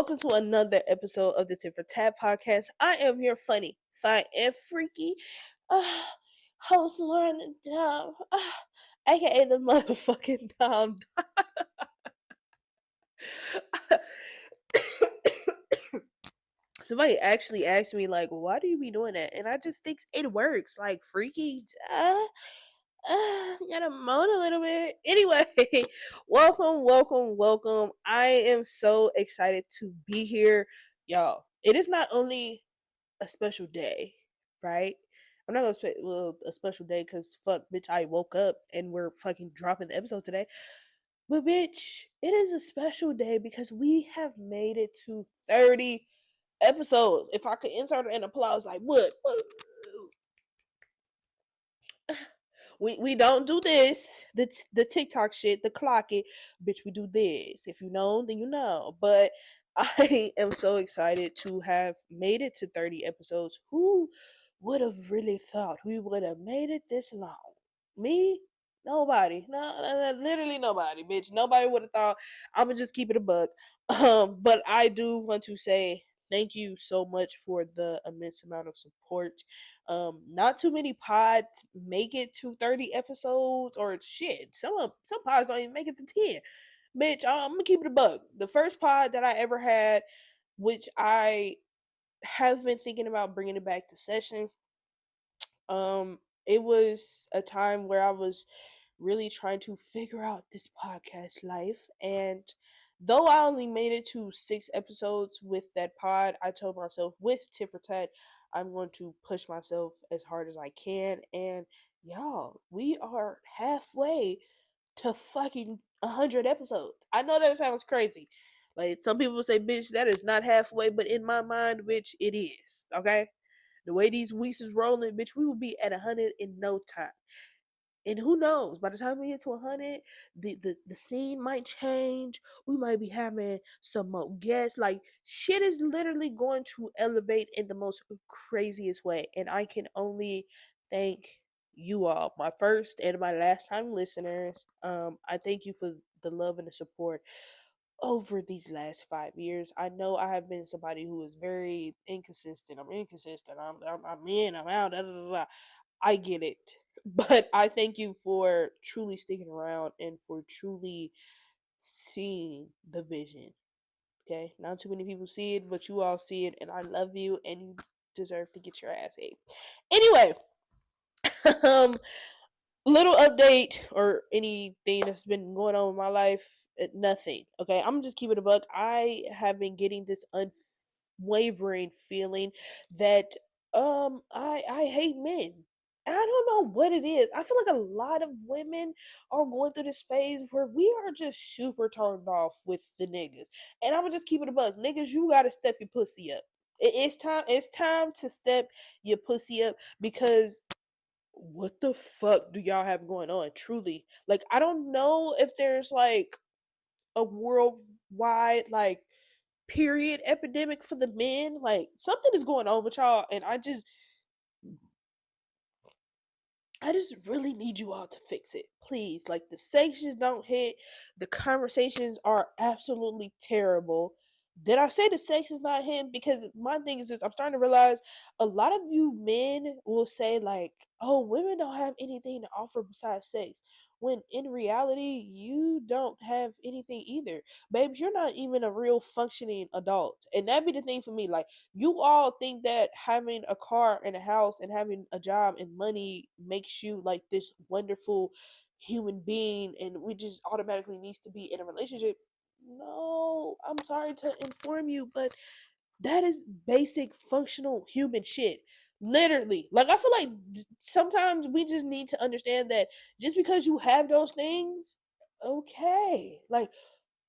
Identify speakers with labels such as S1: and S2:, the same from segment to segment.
S1: welcome to another episode of the TFT podcast. I am your funny, fine, and freaky uh, host, Lauryn, aka the motherfucking Dom. Somebody actually asked me, like, why do you be doing that? And I just think it works. Like, freaky, gotta moan a little bit. Anyway, welcome. I am so excited to be here, y'all. It is not only a special day, right? I'm not gonna say a special day because fuck, bitch, I woke up and we're fucking dropping the episode today. But bitch, it is a special day because we have made it to 30 episodes. If I could insert an applause, I would. We don't do this, the TikTok shit, the clock it, bitch. We do this. If you know, then you know. But I am so excited to have made it to 30 episodes. Who would have really thought we would have made it this long? Me? Nobody. No, literally nobody, bitch. Nobody would have thought. I'ma just keep it a buck. But I do want to say thank you so much for the immense amount of support. Not too many pods make it to 30 episodes, or shit. Some pods don't even make it to 10. Bitch, I'm gonna keep it a bug. The first pod that I ever had, which I have been thinking about bringing it back to session. It was a time where I was really trying to figure out this podcast life, and though I only made it to 6 episodes with that pod, I told myself with tit for tat, I'm going to push myself as hard as I can. And y'all, we are halfway to fucking 100 episodes. I know that sounds crazy. Like some people say, bitch, that is not halfway, but in my mind, bitch, it is. Okay? The way these weeks is rolling, bitch, we will be at 100 in no time. And who knows? By the time we get to 100, the scene might change. We might be having some more guests. Like shit is literally going to elevate in the most craziest way. And I can only thank you all, my first and my last time listeners. I thank you for the love and the support over these last 5 years. I know I have been somebody who is very inconsistent. I'm inconsistent. I'm in. I'm out. Da, da, da, da. I get it, but I thank you for truly sticking around and for truly seeing the vision. Okay, not too many people see it, but you all see it, and I love you, and you deserve to get your ass ate. Anyway, um, little update or anything that's been going on in my life, nothing. Okay, I'm just keeping it a buck. I have been getting this unwavering feeling that I hate men. I don't know what it is. I feel like a lot of women are going through this phase where we are just super turned off with the niggas. And I'm gonna just keep it a buck. Niggas, you gotta step your pussy up. It's time. It's time to step your pussy up because what the fuck do y'all have going on? Truly, like I don't know if there's like a worldwide like period epidemic for the men. Like something is going on with y'all, and I just really need you all to fix it, please. Like the sanctions don't hit, the conversations are absolutely terrible. Did I say the sex is not him? Because my thing is this: I'm starting to realize a lot of you men will say like, "Oh, women don't have anything to offer besides sex," when in reality, you don't have anything either, babes. You're not even a real functioning adult, and that be the thing for me. Like you all think that having a car and a house and having a job and money makes you like this wonderful human being and we just automatically needs to be in a relationship. No, I'm sorry to inform you, but that is basic functional human shit. Literally. Like I feel like sometimes we just need to understand that just because you have those things, okay. Like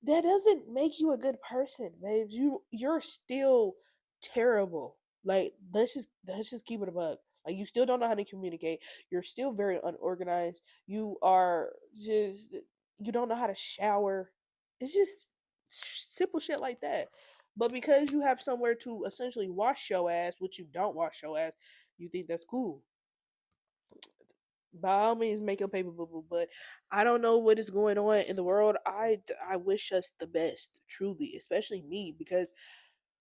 S1: that doesn't make you a good person, babes. You're still terrible. Like let's just keep it a bug. Like you still don't know how to communicate. You're still very unorganized. You are just you don't know how to shower. It's just simple shit like that. But because you have somewhere to essentially wash your ass, which you don't wash your ass, you think that's cool. by all means make your paper boo boo, but I don't know what is going on in the world. I wish us the best, truly, especially me, because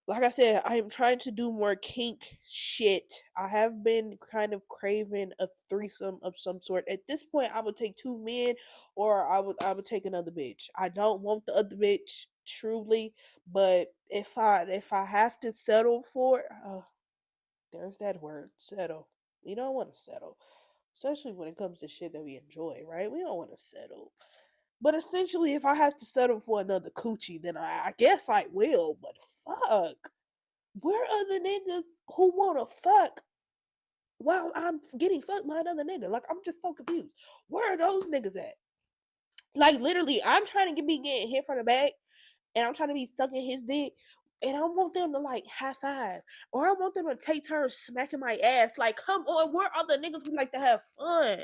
S1: like I said, I am trying to do more kink shit. I have been kind of craving a threesome of some sort. At this point, I would take two men, or I would take another bitch. I don't want the other bitch, truly, but if I have to settle for, there's that word, settle. We don't want to settle, especially when it comes to shit that we enjoy, right? We don't want to settle. But essentially, if I have to settle for another coochie, then I guess I will. But fuck, where are the niggas who wanna fuck while I'm getting fucked by another nigga? Like, I'm just so confused. Where are those niggas at? Like, literally, I'm trying to be getting hit from the back, and I'm trying to be stuck in his dick, and I want them to like high five, or I want them to take turns smacking my ass. Like, come on, where are the niggas who like to have fun?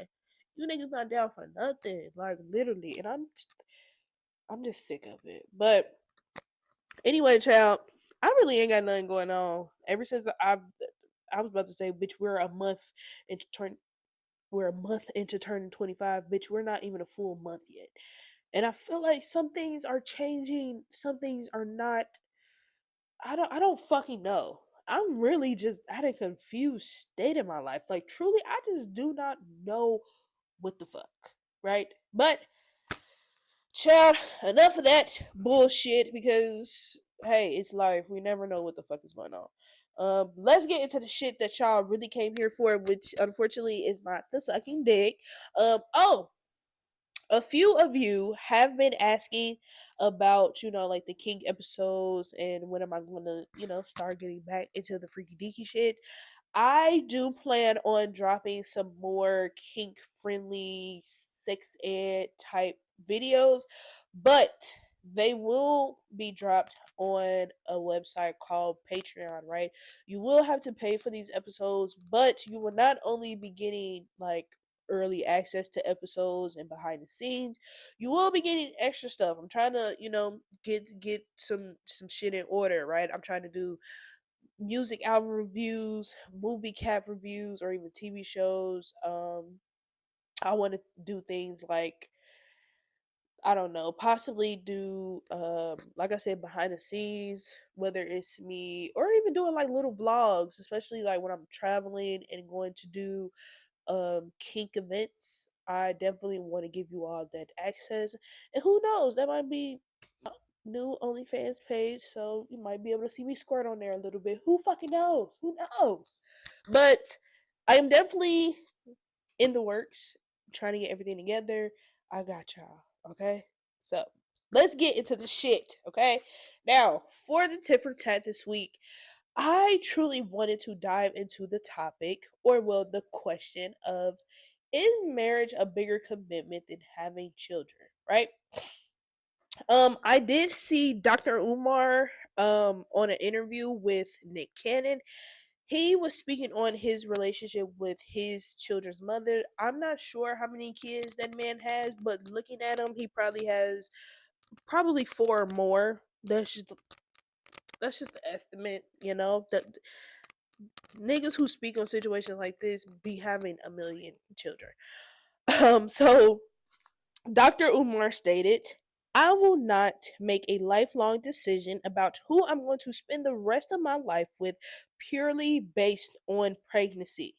S1: You niggas not down for nothing, like literally, and I'm just sick of it. But anyway, child, I really ain't got nothing going on. Ever since I was about to say, bitch, into turn we're a month into turning 25, bitch. We're not even a full month yet. And I feel like some things are changing, some things are not. I don't fucking know. I'm really just at a confused state in my life. Like truly, I just do not know what the fuck. Right? But child, enough of that bullshit because hey, it's life. We never know what the fuck is going on. Let's get into the shit that y'all really came here for, which unfortunately is not the sucking dick. Oh, a few of you have been asking about, like the King episodes and when am I going to, start getting back into the freaky deaky shit. I do plan on dropping some more kink friendly sex ed type videos, but they will be dropped on a website called Patreon, right? You will have to pay for these episodes, but you will not only be getting like early access to episodes and behind the scenes, you will be getting extra stuff. I'm trying to, get some shit in order, right? I'm trying to do music album reviews, movie cap reviews, or even TV shows. I want to do things like I don't know, possibly do like I said, behind the scenes, whether it's me or even doing like little vlogs, especially like when I'm traveling and going to do kink events. I definitely want to give you all that access. And who knows, that might be new OnlyFans page, so you might be able to see me squirt on there a little bit. Who fucking knows? Who knows? But I am definitely in the works, trying to get everything together. I got y'all, okay? So let's get into the shit, okay? Now, for the tit for tat this week, I truly wanted to dive into the topic, or well, the question of is marriage a bigger commitment than having children, right? I did see Dr. Umar on an interview with Nick Cannon. He was speaking on his relationship with his children's mother. I'm not sure how many kids that man has, but looking at him, he probably has probably four or more. That's just the estimate, that niggas who speak on situations like this be having a million children. So Dr. Umar stated, I will not make a lifelong decision about who I'm going to spend the rest of my life with purely based on pregnancy.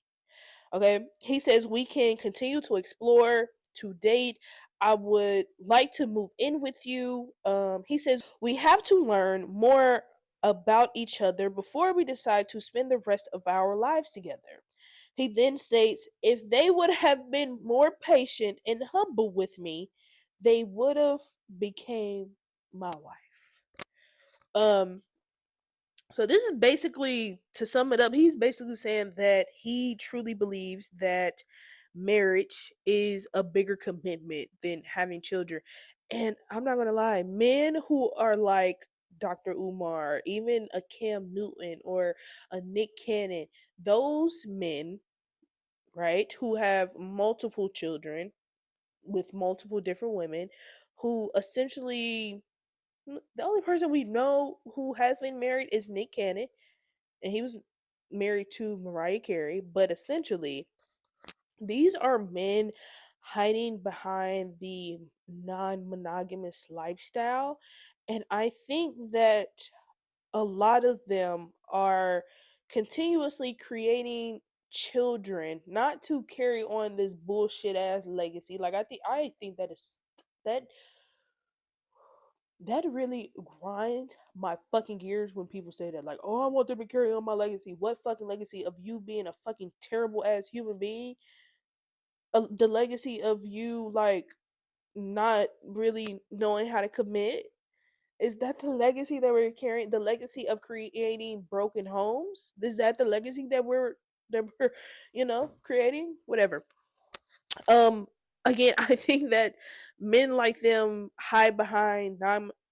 S1: Okay. He says we can continue to explore, to date. I would like to move in with you. He says we have to learn more about each other before we decide to spend the rest of our lives together. He then states if they would have been more patient and humble with me, they would have became my wife. Um so this is basically, to sum it up, he's basically saying that he truly believes that marriage is a bigger commitment than having children. And I'm not gonna lie, men who are like Dr. Umar, even a Cam Newton or a Nick Cannon, those men, right, who have multiple children with multiple different women, who essentially the only person we know who has been married is Nick Cannon, and he was married to Mariah Carey. But essentially, These are men hiding behind the non-monogamous lifestyle, and I think that a lot of them are continuously creating children not to carry on this bullshit ass legacy. Like I think that is that that really grinds my fucking gears when people say that, like, oh, I want them to carry on my legacy. What fucking legacy of you being a fucking terrible ass human being? The legacy of you like not really knowing how to commit? Is that the legacy that we're carrying? The legacy of creating broken homes? Is that the legacy that we're creating? Whatever. um Again, I think that men like them hide behind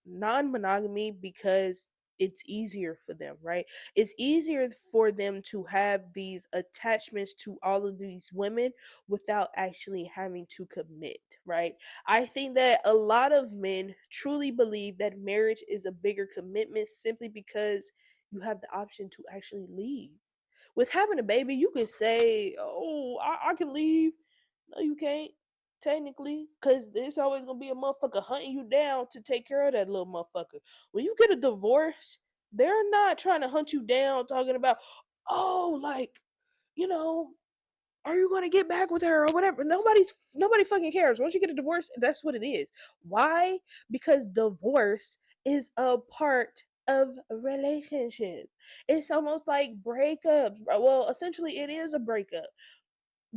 S1: non-monogamy because it's easier for them, right? It's easier for them to have these attachments to all of these women without actually having to commit, right? I think that a lot of men truly believe that marriage is a bigger commitment simply because you have the option to actually leave. With having a baby, you can say, oh, I can leave. No, you can't. Technically, because there's always gonna be a motherfucker hunting you down to take care of that little motherfucker. When you get a divorce, they're not trying to hunt you down, talking about, oh, like, you know, are you gonna get back with her or whatever? Nobody fucking cares. Once you get a divorce, that's what it is. Why? Because divorce is a part of a relationship. It's almost like breakup. Well, essentially, it is a breakup.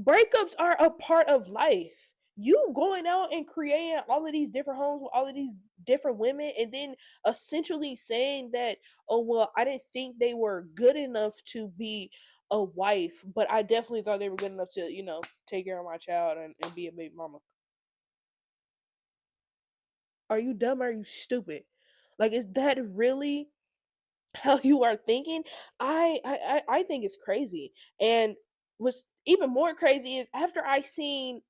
S1: Breakups are a part of life. You going out and creating all of these different homes with all of these different women, and then essentially saying that, oh, well, I didn't think they were good enough to be a wife, but I definitely thought they were good enough to, take care of my child and be a baby mama. Are you dumb? Or are you stupid? Like, is that really how you are thinking? I think it's crazy. And what's even more crazy is after I seen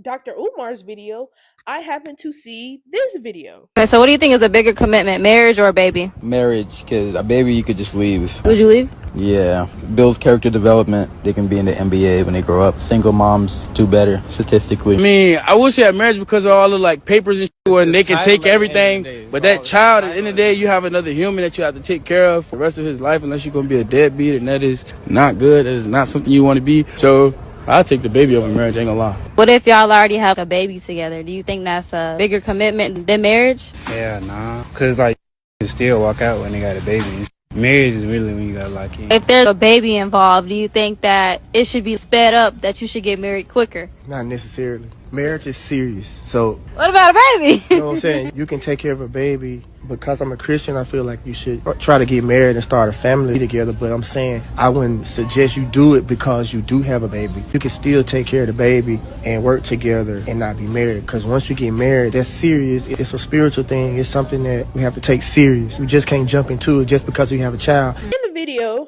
S1: Dr. Umar's video, I happened to see this video.
S2: Okay, so what do you think is a bigger commitment, marriage or a baby?
S3: Marriage, because a baby you could just leave.
S2: Would you leave?
S3: Yeah, builds character development. They can be in the NBA when they grow up. Single moms do better statistically.
S4: I mean, I would say marriage because of all the like papers and shit, and they can take everything. But that child, at the end of the day, you have another human that you have to take care of for the rest of his life, unless you're gonna be a deadbeat, and that is not good. That is not something you want to be. So I'll take the baby over marriage. Ain't gonna lie.
S2: What if y'all already have a baby together? Do you think that's a bigger commitment than marriage?
S5: Yeah, nah. Cause like you can still walk out when they got a baby. Marriage is really when you got lock in.
S2: If there's a baby involved, do you think that it should be sped up, that you should get married quicker?
S6: Not necessarily. Marriage is serious. So,
S2: What about a baby?
S6: you know what I'm saying? You can take care of a baby. Because I'm a Christian, I feel like you should try to get married and start a family together. But I'm saying I wouldn't suggest you do it because you do have a baby. You can still take care of the baby and work together and not be married. Because once you get married, that's serious. It's a spiritual thing. It's something that we have to take serious. We just can't jump into it just because we have a child.
S1: In the video,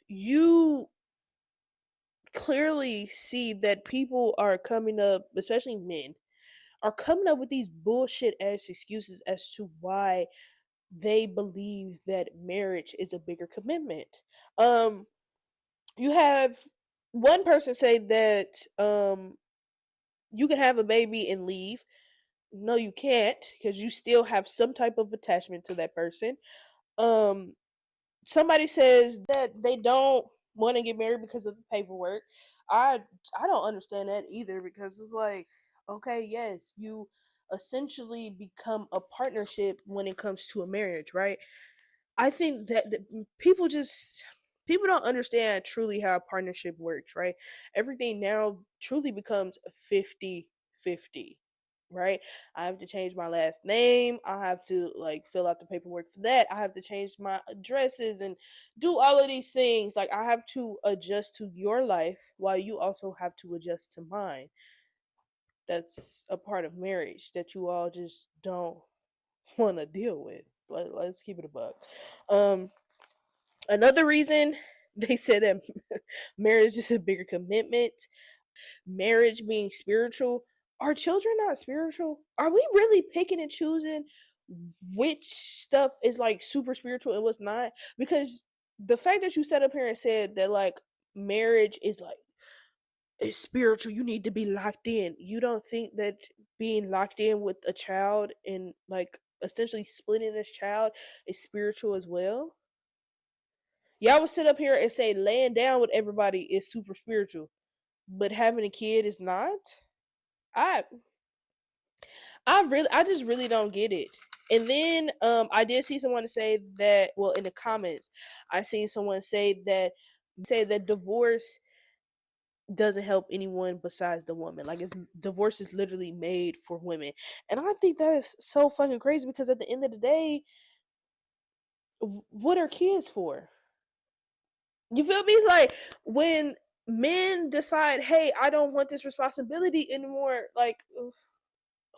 S1: you clearly see that people are coming up, especially men, are coming up with these bullshit ass excuses as to why they believe that marriage is a bigger commitment. Um, you have one person say that you can have a baby and leave. No, you can't, because you still have some type of attachment to that person. Um, Somebody says that they don't want to get married because of the paperwork. I I don't understand that either, because it's like, okay, yes, you essentially become a partnership when it comes to a marriage, right? I think that people don't understand truly how a partnership works, right? Everything now truly becomes 50-50, right? I have to change my last name. I have to like fill out the paperwork for that. I have to change my addresses and do all of these things. Like, I have to adjust to your life while you also have to adjust to mine. That's a part of marriage that you all just don't want to deal with. Let's keep it a buck. Um, Another reason they said that marriage is a bigger commitment, marriage being spiritual. Are children not spiritual? Are we really picking and choosing which stuff is like super spiritual and what's not? Because the fact that you sat up here and said that like marriage is like it's spiritual. You need to be locked in. You don't think that being locked in with a child and like essentially splitting this child is spiritual as well? Y'all would sit up here and say laying down with everybody is super spiritual, but having a kid is not? I I just really don't get it. And then I did see someone say that, well, in the comments, I seen someone say that divorce doesn't help anyone besides the woman. Like, it's divorce is literally made for women. And I think that's so fucking crazy because at the end of the day, what are kids for? You feel me? Like, when men decide, "Hey, I don't want this responsibility anymore," like,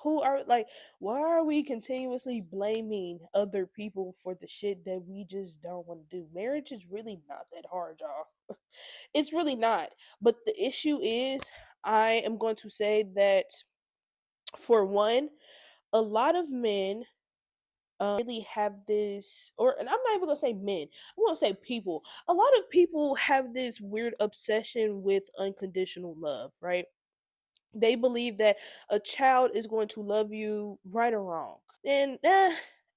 S1: who are like, why are we continuously blaming other people for the shit that we just don't want to do? Marriage is really not that hard, y'all. It's really not. But the issue is, I am going to say that, for one, a lot of men really have this, or, and I'm not even gonna say men, I'm gonna say people. A lot of people have this weird obsession with unconditional love, right? They believe that a child is going to love you right or wrong. And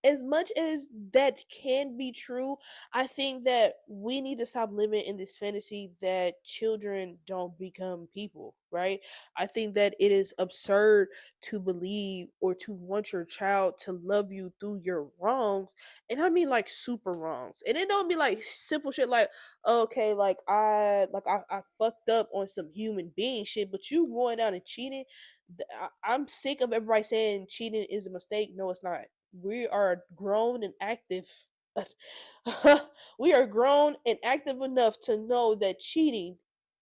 S1: as much as that can be true, I think that we need to stop living in this fantasy that children don't become people, right? I think that it is absurd to believe or to want your child to love you through your wrongs. And I mean like super wrongs. And it don't be like simple shit like, okay, I fucked up on some human being shit, but you going out and cheating, I'm sick of everybody saying cheating is a mistake. No, it's not. We are grown and active. We are grown and active enough to know that cheating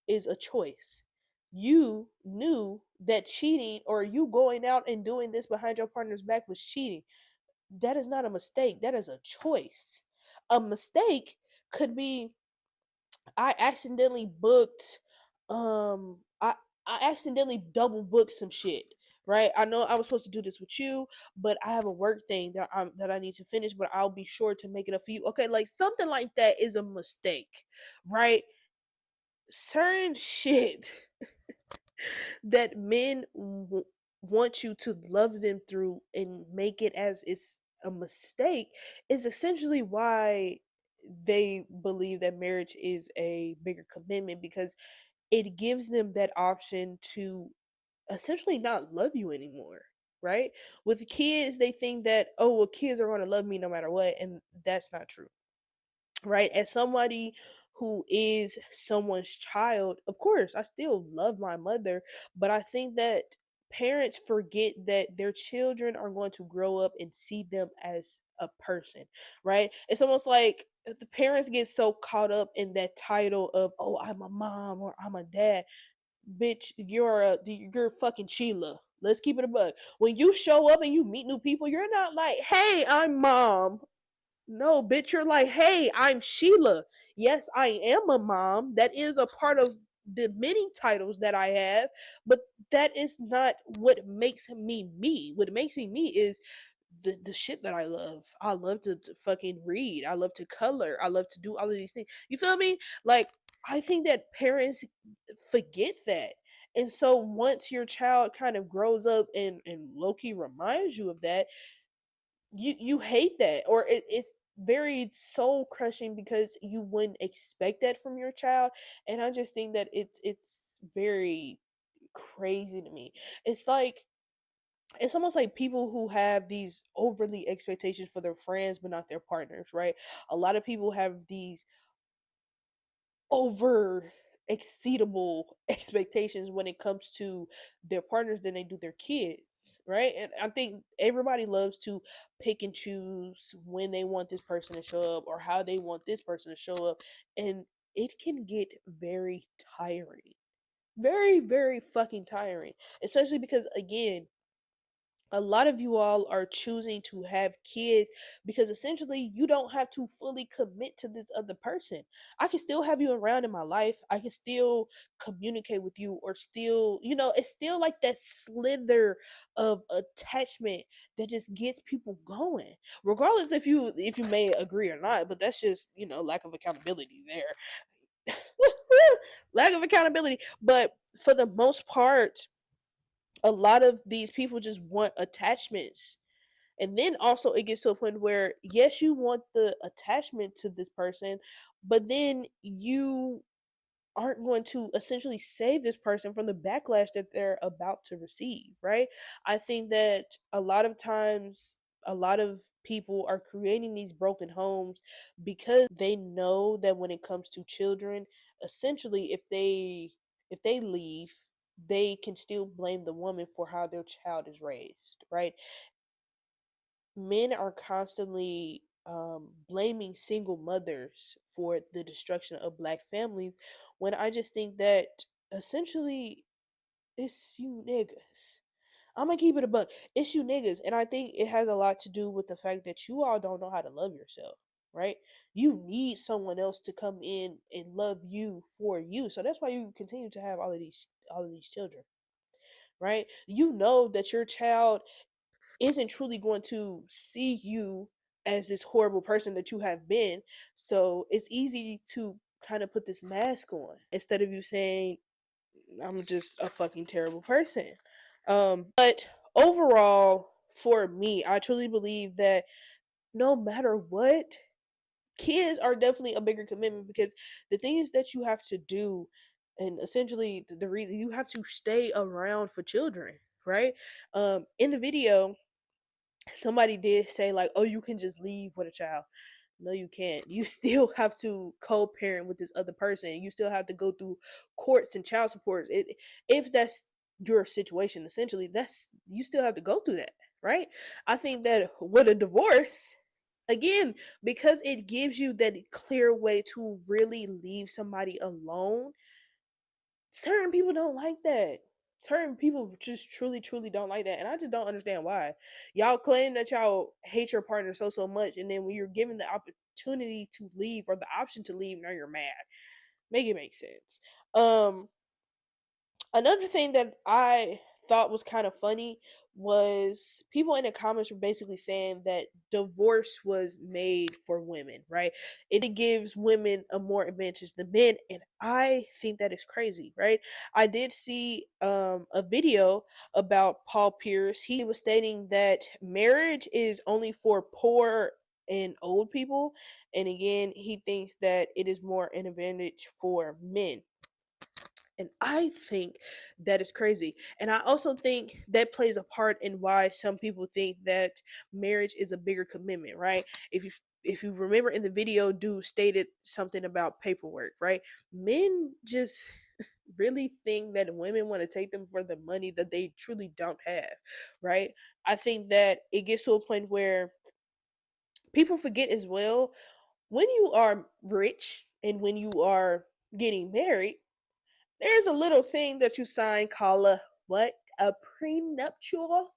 S1: is a choice. You knew that cheating, or you going out and doing this behind your partner's back, was cheating. That is not a mistake. That is a choice. A mistake could be, I accidentally booked I accidentally double booked some shit. Right? I know I was supposed to do this with you, but I have a work thing that I need to finish, but I'll be sure to make it up for you. Okay, like something like that is a mistake, right? Certain shit that men want you to love them through and make it as it's a mistake is essentially why they believe that marriage is a bigger commitment, because it gives them that option to essentially not love you anymore, right? With kids, they think that, oh, well, kids are going to love me no matter what, and that's not true, right? As somebody who is someone's child, of course, I still love my mother, but I think that parents forget that their children are going to grow up and see them as a person, right? It's almost like the parents get so caught up in that title of, oh, I'm a mom or I'm a dad. Bitch, you're fucking Sheila. Let's keep it a bug. When you show up and you meet new people, you're not like, hey, I'm mom. No, bitch, you're like, hey, I'm Sheila. Yes, I am a mom. That is a part of the many titles that I have, but that is not what makes me me. What makes me me is the shit that I love. I love to fucking read. I love to color. I love to do all of these things. You feel me? Like, I think that parents forget that. And so once your child kind of grows up and low-key reminds you of that, you hate that, or it's very soul crushing because you wouldn't expect that from your child. And I just think that it's very crazy to me. It's like, it's almost like people who have these overly expectations for their friends but not their partners, right? A lot of people have these over exceedable expectations when it comes to their partners than they do their kids, right? And I think everybody loves to pick and choose when they want this person to show up or how they want this person to show up, and it can get very tiring. Very, very fucking tiring. Especially because, again, a lot of you all are choosing to have kids because essentially you don't have to fully commit to this other person. I can still have you around in my life. I can still communicate with you, or still, it's still like that slither of attachment that just gets people going. Regardless if you may agree or not, but that's just, lack of accountability there. Lack of accountability. But for the most part, a lot of these people just want attachments. And then also it gets to a point where yes, you want the attachment to this person, but then you aren't going to essentially save this person from the backlash that they're about to receive, right? I think that a lot of times a lot of people are creating these broken homes because they know that when it comes to children, essentially if they leave, they can still blame the woman for how their child is raised, right? Men are constantly blaming single mothers for the destruction of black families when I just think that essentially it's you niggas. I'm gonna keep it a buck. It's you niggas. And I think it has a lot to do with the fact that you all don't know how to love yourself, right? You need someone else to come in and love you for you. So that's why you continue to have all of these children, right? You know that your child isn't truly going to see you as this horrible person that you have been. So it's easy to kind of put this mask on instead of you saying, I'm just a fucking terrible person. But overall, for me, I truly believe that no matter what, kids are definitely a bigger commitment because the things that you have to do and essentially the reason you have to stay around for children, right? In the video somebody did say like, "Oh, you can just leave with a child." No, you can't. You still have to co-parent with this other person. You still have to go through courts and child support. If that's your situation, essentially, that's you still have to go through that, right? I think that with a divorce, again, because it gives you that clear way to really leave somebody alone, certain people don't like that. Certain people just truly, truly don't like that. And I just don't understand why. Y'all claim that y'all hate your partner so much, and then when you're given the opportunity to leave or the option to leave, now you're mad. Make it make sense. Um Another thing that I thought was kind of funny was people in the comments were basically saying that divorce was made for women, right? It gives women a more advantage than men, and I think that is crazy, right? I did see a video about Paul Pierce. He was stating that marriage is only for poor and old people, and again, he thinks that it is more an advantage for men. And I think that is crazy. And I also think that plays a part in why some people think that marriage is a bigger commitment, right? If you remember in the video, dude stated something about paperwork, right? Men just really think that women want to take them for the money that they truly don't have, right? I think that it gets to a point where people forget as well when you are rich and when you are getting married, there's a little thing that you sign called a what? A prenuptial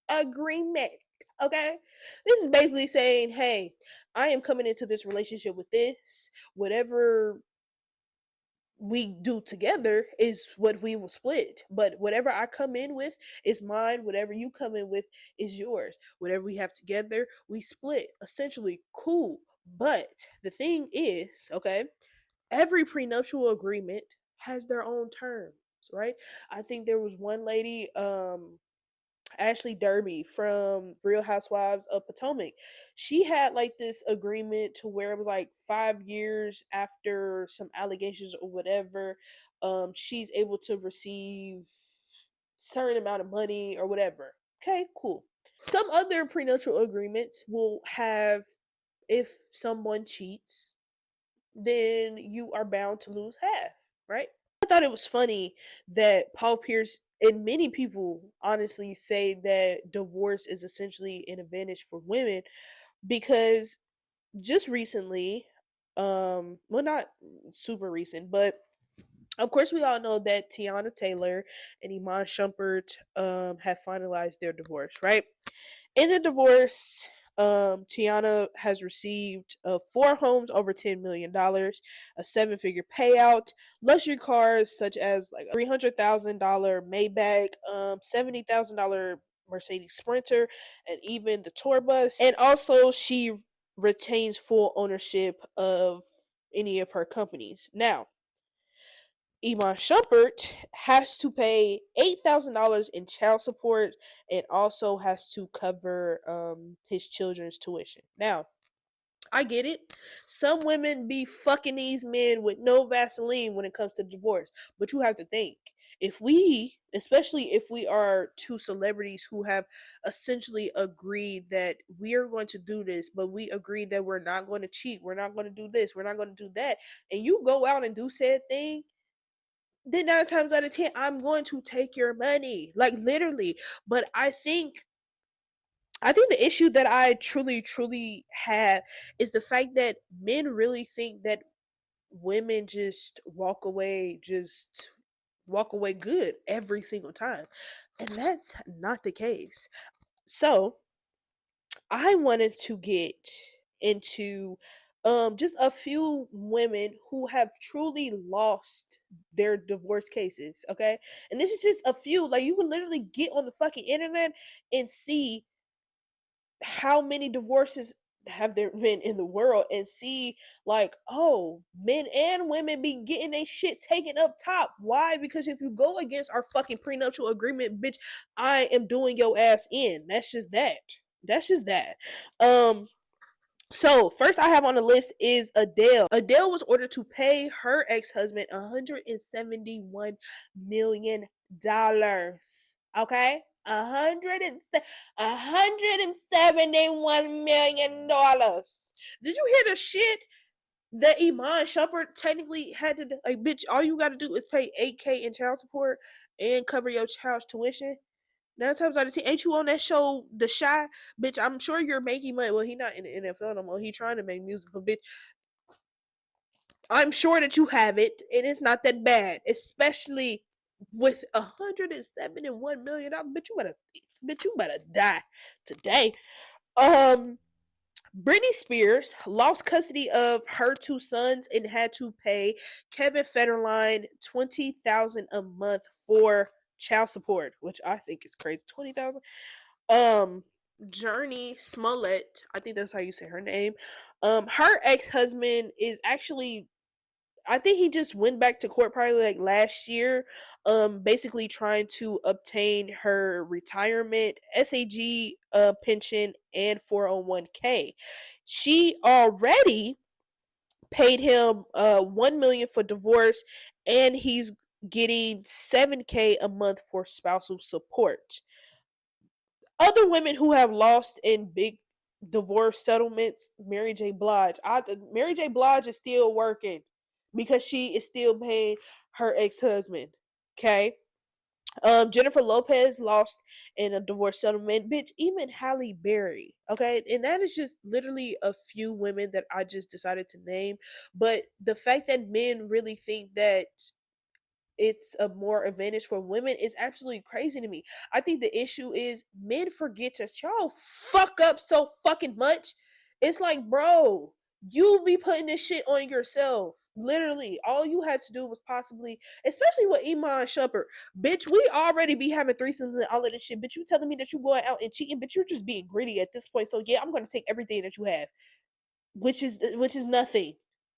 S1: agreement. Okay? This is basically saying, hey, I am coming into this relationship with this. Whatever we do together is what we will split. But whatever I come in with is mine. Whatever you come in with is yours. Whatever we have together, we split. Essentially, cool. But the thing is, okay, every prenuptial agreement has their own terms, right? I think there was one lady, Ashley Derby from Real Housewives of Potomac. She had like this agreement to where it was like 5 years after some allegations or whatever, she's able to receive certain amount of money or whatever. Okay, cool. Some other prenuptial agreements will have if someone cheats, then you are bound to lose half, right? I thought it was funny that Paul Pierce and many people honestly say that divorce is essentially an advantage for women because just recently, well, not super recent, but of course we all know that Tiana Taylor and Iman Shumpert have finalized their divorce, right? In the divorce, Tiana has received 4 homes over $10 million, a seven-figure payout, luxury cars such as like a $300,000 Maybach, $70,000 Mercedes Sprinter, and even the tour bus. And also, she retains full ownership of any of her companies. Now, Iman Shumpert has to pay $8,000 in child support and also has to cover his children's tuition. Now, I get it. Some women be fucking these men with no Vaseline when it comes to divorce. But you have to think, if we, especially if we are two celebrities who have essentially agreed that we are going to do this, but we agree that we're not going to cheat, we're not going to do this, we're not going to do that, and you go out and do said thing, then 9 times out of 10, I'm going to take your money. Like literally. But I think the issue that I truly, truly have is the fact that men really think that women just walk away good every single time. And that's not the case. So I wanted to get into just a few women who have truly lost their divorce cases, okay? And this is just a few. Like you can literally get on the fucking internet and see how many divorces have there been in the world and see like, oh, men and women be getting their shit taken up top. Why? Because if you go against our fucking prenuptial agreement, bitch, I am doing your ass in. That's just that. That's just that. um so first I have on the list is Adele. Adele was ordered to pay her ex-husband $171 million. Okay? 171 million dollars. Did you hear the shit that Iman Shumpert technically had to like? Bitch, all you gotta do is pay $8K in child support and cover your child's tuition. 9 times out of 10, ain't you on that show, The Shy? Bitch, I'm sure you're making money. Well, he not in the NFL no more. He trying to make music, but bitch, I'm sure that you have it, and it's not that bad, especially with $171 million. Bitch, you better die today. Um, Britney Spears lost custody of her two sons and had to pay Kevin Federline $20,000 a month for child support, which I think is crazy. 20,000. Um, Journey Smollett, I think that's how you say her name. Her ex husband is actually, I think he just went back to court probably like last year, basically trying to obtain her retirement, SAG pension, and 401k. She already paid him 1 million for divorce, and he's getting 7K a month for spousal support. Other women who have lost in big divorce settlements, Mary J. Blige. Mary J. Blige is still working because she is still paying her ex-husband. Okay. Jennifer Lopez lost in a divorce settlement. Bitch, even Halle Berry. Okay. And that is just literally a few women that I just decided to name. But the fact that men really think that it's a more advantage for women is absolutely crazy to me. I think the issue is men forget that y'all fuck up so fucking much. It's like, bro, you be putting this shit on yourself. Literally, all you had to do was possibly, especially with Iman Shumpert, bitch. We already be having threesomes and all of this shit. Bitch, you telling me that you going out and cheating, bitch. You're just being greedy at this point. So yeah, I'm gonna take everything that you have, which is nothing.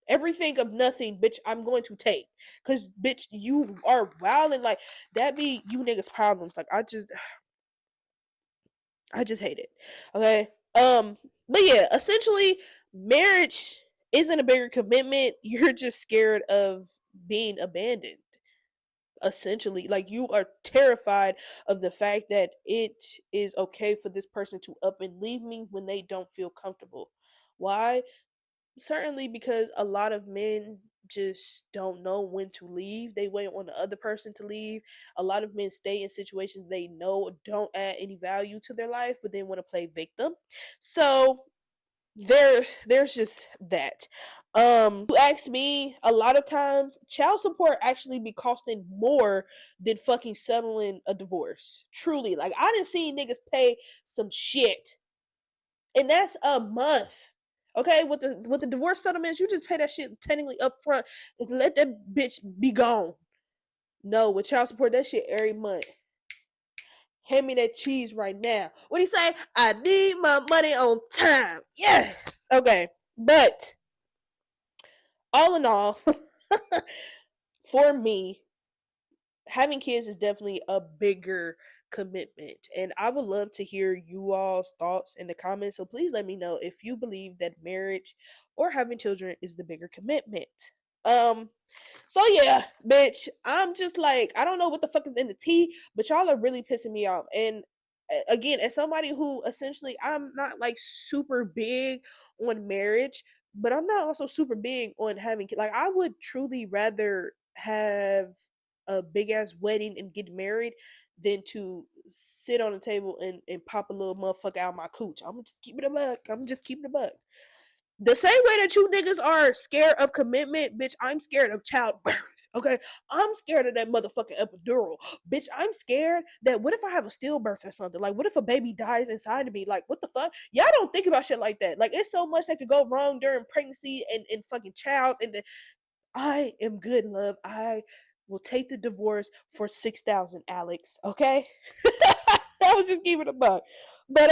S1: Everything of nothing, bitch, I'm going to take. Cause bitch, you are wild and like that be you niggas problems. Like I just hate it. Okay. But yeah, essentially marriage isn't a bigger commitment. You're just scared of being abandoned. Essentially, like you are terrified of the fact that it is okay for this person to up and leave me when they don't feel comfortable. Why? Certainly because a lot of men just don't know when to leave. They wait on the other person to leave. A lot of men stay in situations they know don't add any value to their life, but they want to play victim. So there's just that. You ask me, a lot of times child support actually be costing more than fucking settling a divorce. Truly. Like I didn't see niggas pay some shit, and that's a month. Okay, with the divorce settlements, you just pay that shit technically up front and let that bitch be gone. No, with child support, that shit every month. Hand me that cheese right now. What do you say? I need my money on time. Yes. Okay, but all in all, for me, having kids is definitely a bigger commitment, and I would love to hear you all's thoughts in the comments. So please let me know if you believe that marriage or having children is the bigger commitment. um so yeah, bitch, I'm just like, I don't know what the fuck is in the tea, but y'all are really pissing me off. And again, as somebody who essentially, I'm not like super big on marriage, but I'm not also super big on having like, I would truly rather have a big ass wedding and get married than to sit on the table and pop a little motherfucker out my cooch. I'm just keeping it a buck. I'm just keeping it a buck. The same way that you niggas are scared of commitment, bitch, I'm scared of childbirth. Okay, I'm scared of that motherfucking epidural, bitch. I'm scared that what if I have a stillbirth or something? Like, what if a baby dies inside of me? Like, what the fuck? Y'all don't think about shit like that. Like, it's so much that could go wrong during pregnancy and fucking child. And I am good, love. I will take the divorce for 6,000, Alex. Okay, I was just giving a buck, but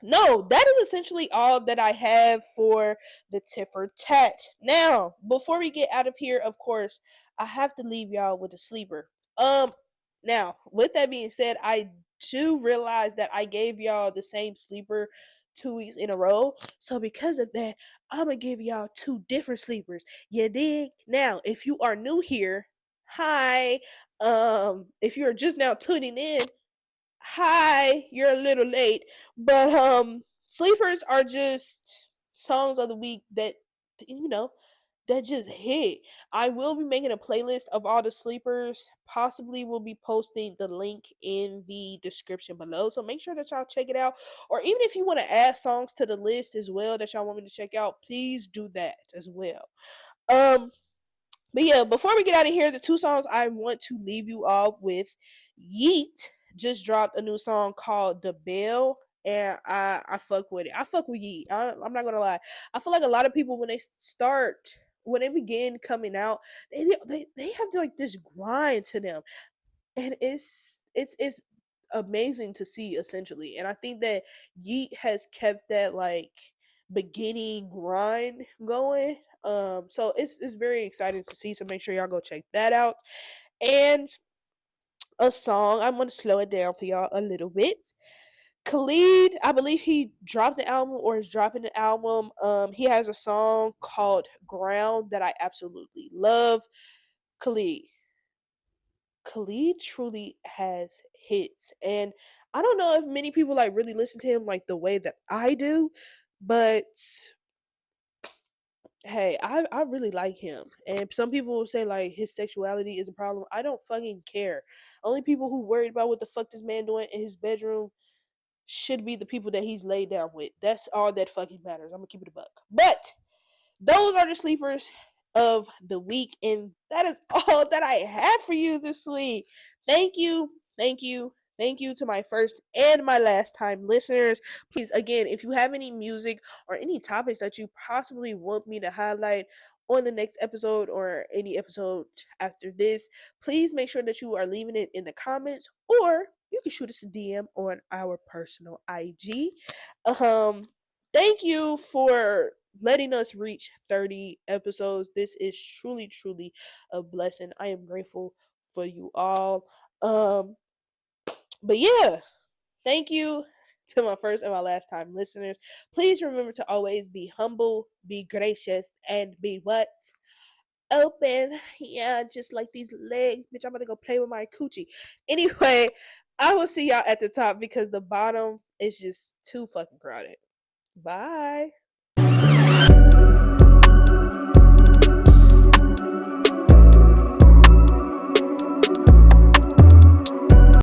S1: no, that is essentially all that I have for the tit for tat. Now, before we get out of here, of course, I have to leave y'all with a sleeper. Um, Now, with that being said, I do realize that I gave y'all the same sleeper 2 weeks in a row. So because of that, I'm gonna give y'all two different sleepers. You dig? Now, if you are new here, hi. If you're just now tuning in, hi, you're a little late. But sleepers are just songs of the week that, you know, that just hit. I will be making a playlist of all the sleepers. Possibly will be posting the link in the description below. So make sure that y'all check it out. Or even if you want to add songs to the list as well that y'all want me to check out, please do that as well. Um but yeah, before we get out of here, the two songs I want to leave you all with, Yeet just dropped a new song called The Bell, and I fuck with it. I fuck with Yeet. I'm not gonna lie. I feel like a lot of people when they begin coming out, they have like this grind to them, and it's amazing to see essentially. And I think that Yeet has kept that like beginning grind going. So it's very exciting to see. So make sure y'all go check that out. And a song, I'm gonna slow it down for y'all a little bit. Khalid, I believe he dropped the album or is dropping the album. He has a song called Ground that I absolutely love. Khalid. Khalid truly has hits. And I don't know if many people like really listen to him like the way that I do, but hey, I really like him. And some people will say like his sexuality is a problem. I don't fucking care. Only people who worried about what the fuck this man doing in his bedroom should be the people that he's laid down with. That's all that fucking matters. I'm gonna keep it a buck. But those are the sleepers of the week, and that is all that I have for you this week. Thank you, thank you, thank you to my first and my last time listeners. Please, again, if you have any music or any topics that you possibly want me to highlight on the next episode or any episode after this, please make sure that you are leaving it in the comments, or you can shoot us a DM on our personal IG. Um, Thank you for letting us reach 30 episodes. This is truly, truly a blessing. I am grateful for you all. Um, but yeah, thank you to my first and my last time listeners. Please remember to always be humble, be gracious, and be what? Open. Yeah, just like these legs. Bitch, I'm gonna go play with my coochie. Anyway, I will see y'all at the top because the bottom is just too fucking crowded. Bye.